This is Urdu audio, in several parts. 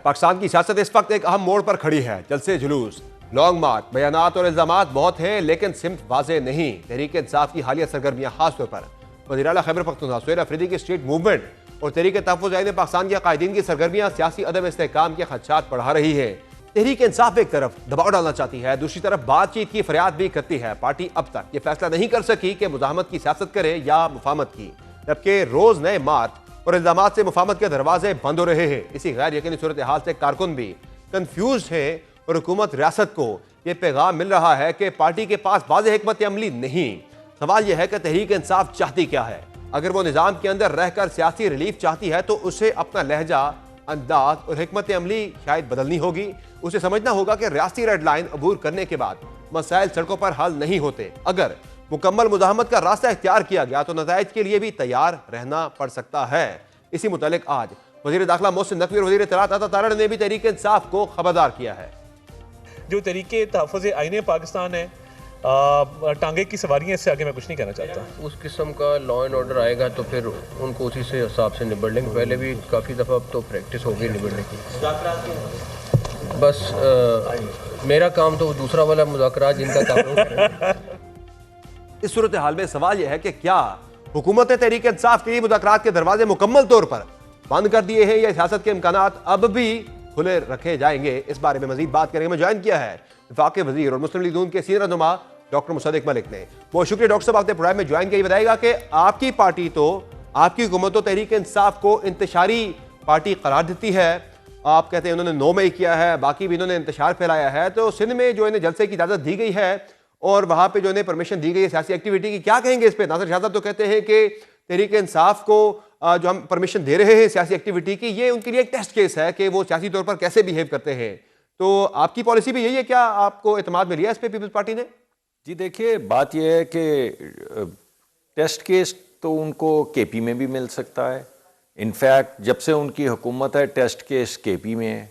پاکستان کی سیاست اس وقت ایک اہم موڑ پر کھڑی ہے۔ جلسے جلوس، لانگ مارچ، بیانات اور الزامات بہت ہیں لیکن سمت واضح نہیں۔ تحریک انصاف کی حالیہ سرگرمیاں خاص طور پر وزیر اعلیٰ خیبر پختونخوا سہیل افریدی کی اسٹریٹ موومنٹ اور تحریک تحفظ آئین پاکستان کے قائدین کی سرگرمیاں سیاسی عدم استحکام کے خدشات بڑھا رہی ہیں۔ تحریک انصاف ایک طرف دباؤ ڈالنا چاہتی ہے، دوسری طرف بات چیت کی فریاد بھی کرتی ہے۔ پارٹی اب تک یہ فیصلہ نہیں کر سکی کہ مزاحمت کی سیاست کرے یا مفاہمت کی، جبکہ روز نئے مارچ اور الزامات سے مفاہمت کے دروازے بند ہو رہے ہیں۔ اسی غیر یقینی صورتحال سے کارکن بھی کنفیوزڈ ہیں اور حکومت ریاست کو یہ پیغام مل رہا ہے کہ پارٹی کے پاس واضح حکمت عملی نہیں۔ سوال یہ ہے کہ تحریک انصاف چاہتی کیا ہے؟ اگر وہ نظام کے اندر رہ کر سیاسی ریلیف چاہتی ہے تو اسے اپنا لہجہ، انداز اور حکمت عملی شاید بدلنی ہوگی۔ اسے سمجھنا ہوگا کہ ریاستی ریڈ لائن عبور کرنے کے بعد مسائل سڑکوں پر حل نہیں ہوتے۔ اگر مکمل مزاحمت کا راستہ اختیار کیا گیا تو نتائج کے لیے بھی تیار رہنا پڑ سکتا ہے۔ اسی متعلق آج وزیر داخلہ محسن نقوی اور وزیر اطلاعات عطا تارڑ نے بھی تحریک انصاف کو خبردار کیا ہے۔ جو تحریک تحفظ آئین پاکستان ہے، ٹانگے کی سواریاں، اس سے آگے میں کچھ نہیں کہنا چاہتا۔ اس قسم کا لا اینڈ آرڈر آئے گا تو پھر ان کو اسی سے حساب سے نبڑ لیں گے۔ پہلے بھی کافی دفعہ اب تو پریکٹس ہو گئی نبڑنے کی۔ بس میرا کام تو دوسرا والا مذاکرات جن کا کام۔ اس صورتحال میں سوال یہ ہے کہ کیا حکومت نے تحریک انصاف کے لیے مذاکرات کے دروازے مکمل طور پر بند کر دیے ہیں یا سیاست کے امکانات اب بھی کھلے رکھے جائیں گے؟ اس بارے میں مزید بات کریں گے۔ میں جوائن کیا ہے وفاقی وزیر اور مسلم لیگ نون کے سینئر رہنما ڈاکٹر مصدق ملک نے۔ بہت شکریہ ڈاکٹر صاحب، آپ نے پروگرام میں جوائن کیا۔ یہ بتائے گا کہ آپ کی پارٹی تو، آپ کی حکومت تو تحریک انصاف کو انتشاری پارٹی قرار دیتی ہے۔ آپ کہتے ہیں انہوں نے 9 مئی کیا ہے، باقی بھی انہوں نے انتشار پھیلایا ہے۔ تو سندھ میں جو انہیں جلسے کی اجازت دی گئی ہے اور وہاں پہ جو انہیں پرمیشن دی گئی ہے سیاسی ایکٹیویٹی کی، کیا کہیں گے اس پہ؟ ناصر شاہ صاحب تو کہتے ہیں کہ تحریک انصاف کو جو ہم پرمیشن دے رہے ہیں سیاسی ایکٹیویٹی کی، یہ ان کے لیے ایک ٹیسٹ کیس ہے کہ وہ سیاسی طور پر کیسے بیہیو کرتے ہیں۔ تو آپ کی پالیسی بھی یہی ہے؟ کیا آپ کو اعتماد مل گیا اس پہ پیپلز پارٹی نے؟ جی دیکھیے، بات یہ ہے کہ ٹیسٹ کیس تو ان کو کے پی میں بھی مل سکتا ہے۔ انفیکٹ جب سے ان کی حکومت ہے ٹیسٹ کیس کے پی میں ہے۔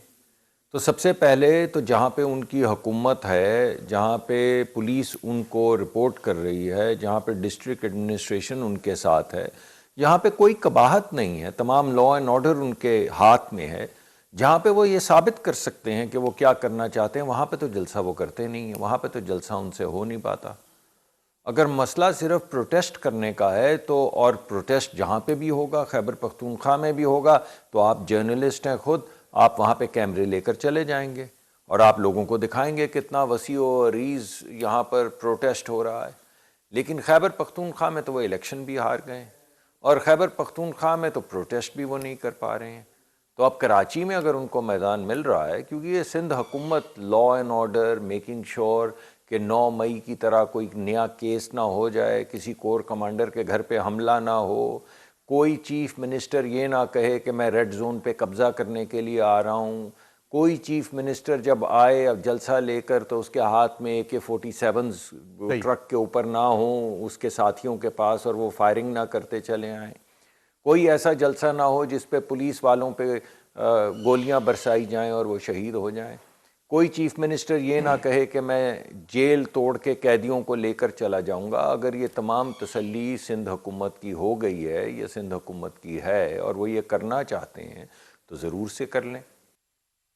تو سب سے پہلے تو جہاں پہ ان کی حکومت ہے، جہاں پہ پولیس ان کو رپورٹ کر رہی ہے، جہاں پہ ڈسٹرکٹ ایڈمنسٹریشن ان کے ساتھ ہے، جہاں پہ کوئی قباحت نہیں ہے، تمام لا اینڈ آرڈر ان کے ہاتھ میں ہے، جہاں پہ وہ یہ ثابت کر سکتے ہیں کہ وہ کیا کرنا چاہتے ہیں، وہاں پہ تو جلسہ وہ کرتے نہیں ہیں، وہاں پہ تو جلسہ ان سے ہو نہیں پاتا۔ اگر مسئلہ صرف پروٹیسٹ کرنے کا ہے تو، اور پروٹیسٹ جہاں پہ بھی ہوگا، خیبر پختونخوا میں بھی ہوگا، تو آپ جرنلسٹ ہیں خود، آپ وہاں پہ کیمرے لے کر چلے جائیں گے اور آپ لوگوں کو دکھائیں گے کتنا وسیع و عریض یہاں پر پروٹیسٹ ہو رہا ہے۔ لیکن خیبر پختونخوا میں تو وہ الیکشن بھی ہار گئے ہیں اور خیبر پختونخوا میں تو پروٹیسٹ بھی وہ نہیں کر پا رہے ہیں۔ تو اب کراچی میں اگر ان کو میدان مل رہا ہے، کیونکہ یہ سندھ حکومت law and order, making sure کہ 9 مئی کی طرح کوئی نیا کیس نہ ہو جائے، کسی کور کمانڈر کے گھر پہ حملہ نہ ہو، کوئی چیف منسٹر یہ نہ کہے کہ میں ریڈ زون پہ قبضہ کرنے کے لیے آ رہا ہوں، کوئی چیف منسٹر جب آئے اب جلسہ لے کر تو اس کے ہاتھ میں AK-47 ٹرک کے اوپر نہ ہوں اس کے ساتھیوں کے پاس اور وہ فائرنگ نہ کرتے چلے آئیں، کوئی ایسا جلسہ نہ ہو جس پہ پولیس والوں پہ گولیاں برسائی جائیں اور وہ شہید ہو جائیں، کوئی چیف منسٹر یہ نہ کہے کہ میں جیل توڑ کے قیدیوں کو لے کر چلا جاؤں گا۔ اگر یہ تمام تسلی سندھ حکومت کی ہو گئی ہے، یہ سندھ حکومت کی ہے اور وہ یہ کرنا چاہتے ہیں تو ضرور سے کر لیں۔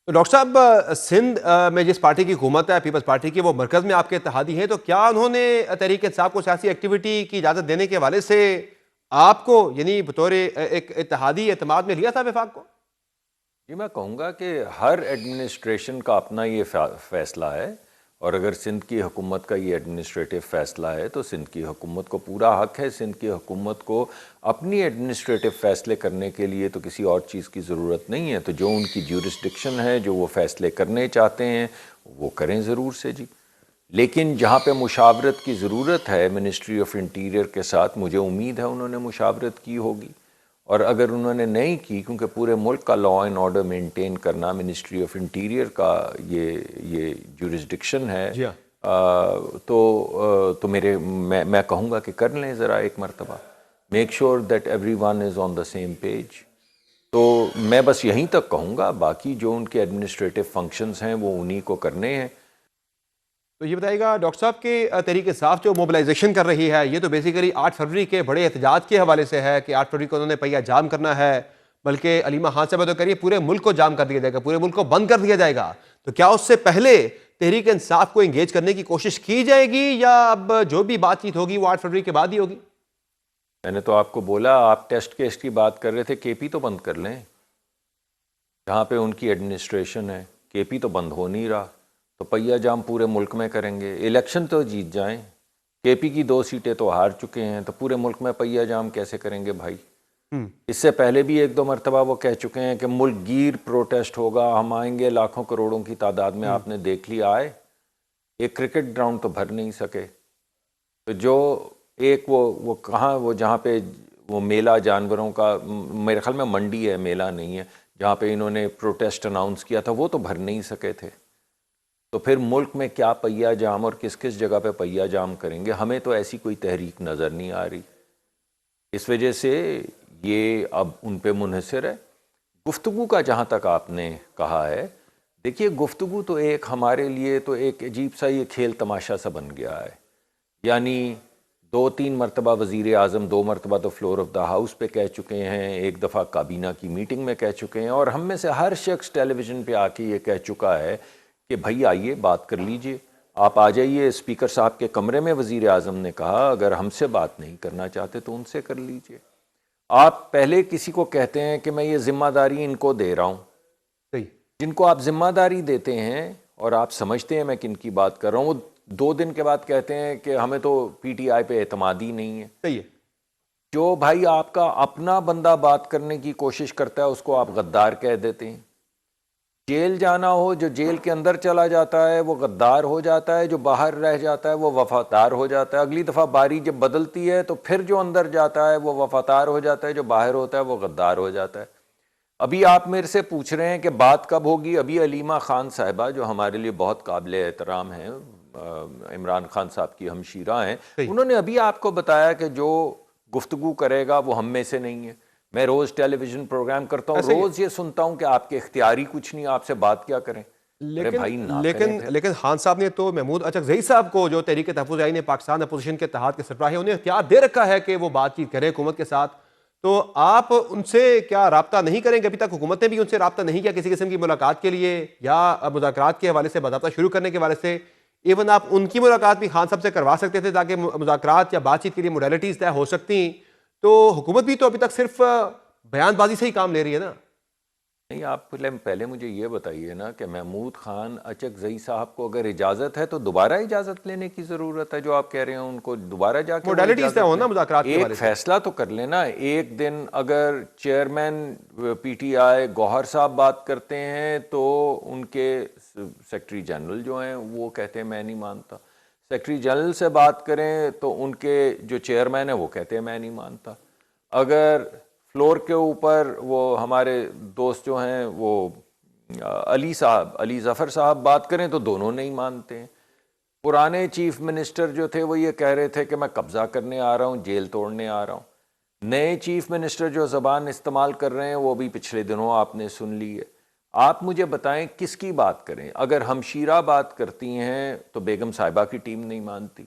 ڈاکٹر صاحب، سندھ میں جس پارٹی کی حکومت ہے، پیپلز پارٹی کی، وہ مرکز میں آپ کے اتحادی ہیں، تو کیا انہوں نے تحریک انصاف کو سیاسی ایکٹیویٹی کی اجازت دینے کے حوالے سے آپ کو یعنی بطور ایک اتحادی اعتماد میں لیا تھا وفاق کو؟ جی میں کہوں گا کہ ہر ایڈمنسٹریشن کا اپنا یہ فیصلہ ہے، اور اگر سندھ کی حکومت کا یہ ایڈمنسٹریٹو فیصلہ ہے تو سندھ کی حکومت کو پورا حق ہے۔ سندھ کی حکومت کو اپنی ایڈمنسٹریٹو فیصلے کرنے کے لیے تو کسی اور چیز کی ضرورت نہیں ہے، تو جو ان کی جیورسڈکشن ہے، جو وہ فیصلے کرنے چاہتے ہیں وہ کریں ضرور سے جی۔ لیکن جہاں پہ مشاورت کی ضرورت ہے منسٹری آف انٹیریئر کے ساتھ، مجھے امید ہے انہوں نے مشاورت کی ہوگی، اور اگر انہوں نے نہیں کی، کیونکہ پورے ملک کا لا اینڈ آرڈر مینٹین کرنا منسٹری آف انٹیریئر کا یہ جورسڈکشن ہے، تو میں کہوں گا کہ کر لیں ذرا ایک مرتبہ، make sure that every one is on the same page. تو میں بس یہیں تک کہوں گا، باقی جو ان کے ایڈمنسٹریٹو فنکشنز ہیں وہ انہی کو کرنے ہیں۔ تو یہ بتائیے گا ڈاکٹر صاحب کہ تحریک انصاف جو موبلائزیشن کر رہی ہے، یہ تو بیسیکلی 8 فروری کے بڑے احتجاج کے حوالے سے ہے کہ 8 فروری کو انہوں نے پہیہ جام کرنا ہے، بلکہ علیمہ خان صاحب تو کریے پورے ملک کو جام کر دیا جائے گا, پورے ملک کو بند کر دیا جائے گا. تو کیا اس سے پہلے تحریک انصاف کو انگیج کرنے کی کوشش کی جائے گی, یا اب جو بھی بات چیت ہوگی وہ 8 فروری کے بعد ہی ہوگی؟ میں نے تو آپ کو بولا, آپ ٹیسٹ کیس کی بات کر رہے تھے, کے پی تو بند کر لیں. جہاں پہ ان کی ایڈمنسٹریشن ہے, کے پی تو بند ہو نہیں رہا, تو پہیا جام پورے ملک میں کریں گے. الیکشن تو جیت جائیں, کے پی کی 2 سیٹیں تو ہار چکے ہیں, تو پورے ملک میں پہیا جام کیسے کریں گے بھائی؟ اس سے پہلے بھی 1-2 مرتبہ وہ کہہ چکے ہیں کہ ملک گیر پروٹیسٹ ہوگا, ہم آئیں گے لاکھوں کروڑوں کی تعداد میں. آپ نے دیکھ لیا, آئے ایک کرکٹ گراؤنڈ تو بھر نہیں سکے. تو جو ایک وہ کہاں, وہ جہاں پہ وہ میلہ جانوروں کا, میرے خیال میں منڈی ہے, میلہ نہیں ہے, جہاں پہ انہوں نے پروٹیسٹ اناؤنس کیا تھا, وہ تو بھر نہیں سکے تھے. تو پھر ملک میں کیا پہیا جام اور کس کس جگہ پہ پہیا جام کریں گے؟ ہمیں تو ایسی کوئی تحریک نظر نہیں آ رہی. اس وجہ سے یہ اب ان پہ منحصر ہے. گفتگو کا جہاں تک آپ نے کہا ہے, دیکھیے گفتگو تو ایک ہمارے لیے تو ایک عجیب سا یہ کھیل تماشا سا بن گیا ہے. یعنی 2-3 مرتبہ وزیر اعظم 2 مرتبہ تو فلور آف دا ہاؤس پہ کہہ چکے ہیں, ایک دفعہ کابینہ کی میٹنگ میں کہہ چکے ہیں, اور ہم میں سے ہر شخص ٹیلی ویژن پہ آ کے یہ کہہ چکا ہے کہ بھائی آئیے بات کر لیجئے, آپ آ جائیے اسپیکر صاحب کے کمرے میں. وزیر اعظم نے کہا اگر ہم سے بات نہیں کرنا چاہتے تو ان سے کر لیجئے. آپ پہلے کسی کو کہتے ہیں کہ میں یہ ذمہ داری ان کو دے رہا ہوں, صحیح, جن کو آپ ذمہ داری دیتے ہیں اور آپ سمجھتے ہیں میں کن کی بات کر رہا ہوں, وہ 2 دن کے بعد کہتے ہیں کہ ہمیں تو پی ٹی آئی پہ اعتماد ہی نہیں ہے. صحیح ہے. جو بھائی آپ کا اپنا بندہ بات کرنے کی کوشش کرتا ہے اس کو آپ غدار کہہ دیتے ہیں. جیل جانا ہو, جو جیل کے اندر چلا جاتا ہے وہ غدار ہو جاتا ہے, جو باہر رہ جاتا ہے وہ وفادار ہو جاتا ہے. اگلی دفعہ باری جب بدلتی ہے تو پھر جو اندر جاتا ہے وہ وفادار ہو جاتا ہے, جو باہر ہوتا ہے وہ غدار ہو جاتا ہے. ابھی آپ میرے سے پوچھ رہے ہیں کہ بات کب ہوگی. ابھی علیمہ خان صاحبہ جو ہمارے لیے بہت قابل احترام ہیں, عمران خان صاحب کی ہمشیرہ ہیں, انہوں نے ابھی آپ کو بتایا کہ جو گفتگو کرے گا وہ ہم میں سے نہیں ہے. میں روز ٹیلی ویژن پروگرام کرتا ہوں, روز یہ سنتا ہوں کہ آپ کے اختیاری کچھ نہیں, آپ سے بات کیا کریں. لیکن خان صاحب نے تو محمود اچکزئی صاحب کو, جو تحریک تحفظ آئین پاکستان اپوزیشن کے اتحاد کے سربراہ ہیں, انہیں اختیار دے رکھا ہے کہ وہ بات چیت کریں حکومت کے ساتھ. تو آپ ان سے کیا رابطہ نہیں کریں گے؟ ابھی تک حکومت نے بھی ان سے رابطہ نہیں کیا کسی قسم کی ملاقات کے لیے, یا مذاکرات کے حوالے سے باضابطہ شروع کرنے کے حوالے سے؟ ایون آپ ان کی ملاقات بھی خان صاحب سے کروا سکتے تھے تاکہ مذاکرات یا بات چیت کے لیے موڈیلٹیز طے ہو سکتی. تو حکومت بھی تو ابھی تک صرف بیان بازی سے ہی کام لے رہی ہے نا. نہیں, آپ پہلے مجھے یہ بتائیے نا کہ محمود خان اچکزئی صاحب کو اگر اجازت ہے تو دوبارہ اجازت لینے کی ضرورت ہے. جو آپ کہہ رہے ہیں ان کو دوبارہ جا کے موڈیلٹیز طے ہونا مذاکرات کے حوالے سے. ایک فیصلہ تو کر لینا. ایک دن اگر چیئرمین پی ٹی آئی گوہر صاحب بات کرتے ہیں تو ان کے سیکرٹری جنرل جو ہیں وہ کہتے ہیں میں نہیں مانتا. سیکرٹری جنرل سے بات کریں تو ان کے جو چیئرمین ہیں وہ کہتے ہیں میں نہیں مانتا. اگر فلور کے اوپر وہ ہمارے دوست جو ہیں وہ علی ظفر صاحب بات کریں تو دونوں نہیں مانتے ہیں. پرانے چیف منسٹر جو تھے وہ یہ کہہ رہے تھے کہ میں قبضہ کرنے آ رہا ہوں, جیل توڑنے آ رہا ہوں. نئے چیف منسٹر جو زبان استعمال کر رہے ہیں وہ بھی پچھلے دنوں آپ نے سن لی ہے. آپ مجھے بتائیں کس کی بات کریں؟ اگر ہمشیرہ بات کرتی ہیں تو بیگم صاحبہ کی ٹیم نہیں مانتی,